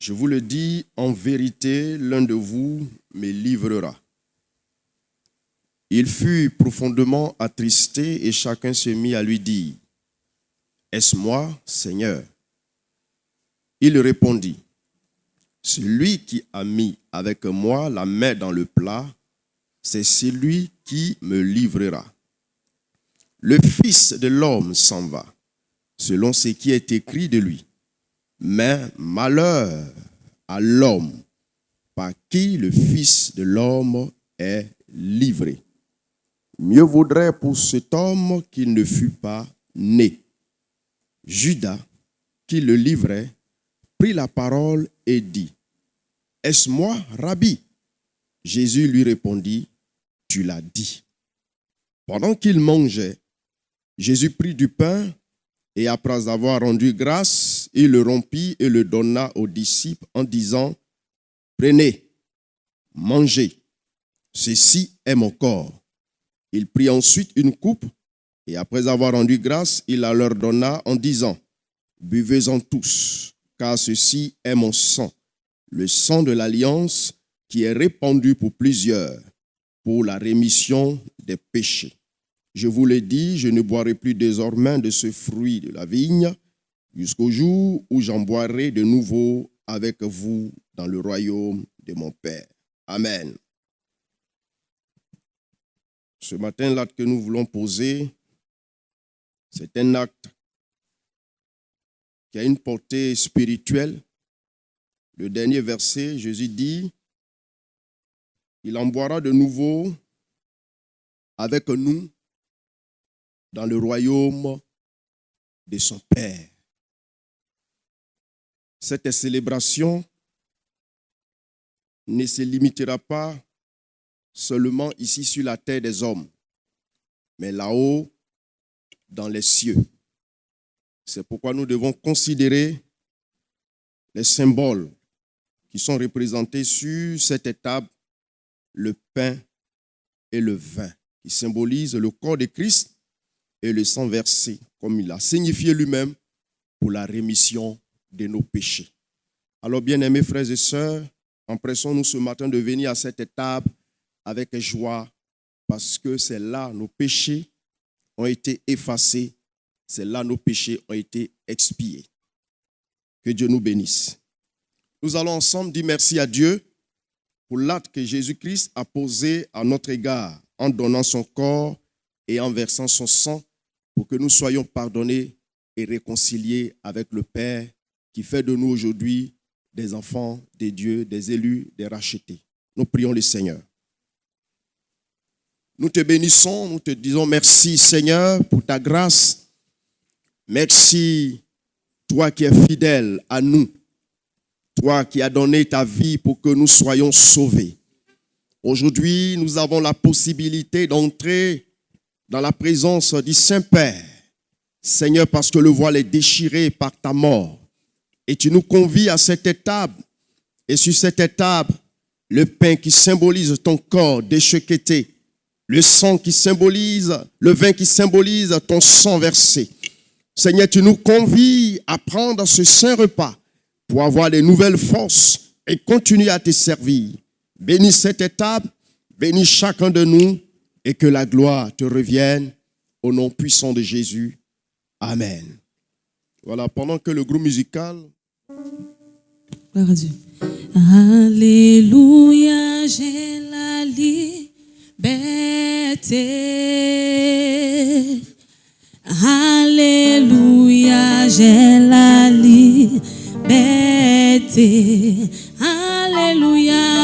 Je vous le dis, en vérité, l'un de vous me livrera. Il fut profondément attristé et chacun se mit à lui dire, « Est-ce moi, Seigneur ?» Il répondit, « Celui qui a mis avec moi la main dans le plat, c'est celui qui me livrera. Le Fils de l'homme s'en va, selon ce qui est écrit de lui. Mais malheur à l'homme par qui le Fils de l'homme est livré. Mieux vaudrait pour cet homme qu'il ne fût pas né. » Judas, qui le livrait, prit la parole et dit, « Est-ce moi, Rabbi ?» Jésus lui répondit, « Tu l'as dit. » Pendant qu'il mangeait, Jésus prit du pain et après avoir rendu grâce, il le rompit et le donna aux disciples en disant, « Prenez, mangez, ceci est mon corps. » Il prit ensuite une coupe et après avoir rendu grâce, il la leur donna en disant, « Buvez-en tous, car ceci est mon sang, le sang de l'alliance qui est répandu pour plusieurs, pour la rémission des péchés. Je vous le dis, je ne boirai plus désormais de ce fruit de la vigne, jusqu'au jour où j'en boirai de nouveau avec vous dans le royaume de mon Père. » Amen. Ce matin, l'acte que nous voulons poser, c'est un acte qui a une portée spirituelle. Le dernier verset, Jésus dit, « Il en boira de nouveau avec nous dans le royaume de son Père. » Cette célébration ne se limitera pas seulement ici sur la terre des hommes, mais là-haut, dans les cieux. C'est pourquoi nous devons considérer les symboles qui sont représentés sur cette table, le pain et le vin, qui symbolisent le corps de Christ et le sang versé, comme il a signifié lui-même, pour la rémission de nos péchés. Alors, bien-aimés frères et sœurs, empressons-nous ce matin de venir à cette table avec joie, parce que c'est là nos péchés ont été effacés, c'est là nos péchés ont été expiés. Que Dieu nous bénisse. Nous allons ensemble dire merci à Dieu pour l'acte que Jésus-Christ a posé à notre égard en donnant son corps et en versant son sang pour que nous soyons pardonnés et réconciliés avec le Père qui fait de nous aujourd'hui des enfants de Dieu, des élus, des rachetés. Nous prions le Seigneur. Nous te bénissons, nous te disons merci Seigneur pour ta grâce. Merci toi qui es fidèle à nous. Toi qui as donné ta vie pour que nous soyons sauvés. Aujourd'hui, nous avons la possibilité d'entrer dans la présence du Saint-Père. Seigneur, parce que le voile est déchiré par ta mort. Et tu nous convies à cette table. Et sur cette table, le pain qui symbolise ton corps déchiqueté. Le sang qui symbolise, le vin qui symbolise ton sang versé. Seigneur, tu nous convies à prendre ce saint repas pour avoir de nouvelles forces et continuer à te servir. Bénis cette table, bénis chacun de nous et que la gloire te revienne au nom puissant de Jésus. Amen. Voilà, pendant que le groupe musical... Gloire à Dieu. Alléluia, j'ai la liberté. Alléluia, j'ai la liberté. Alléluia,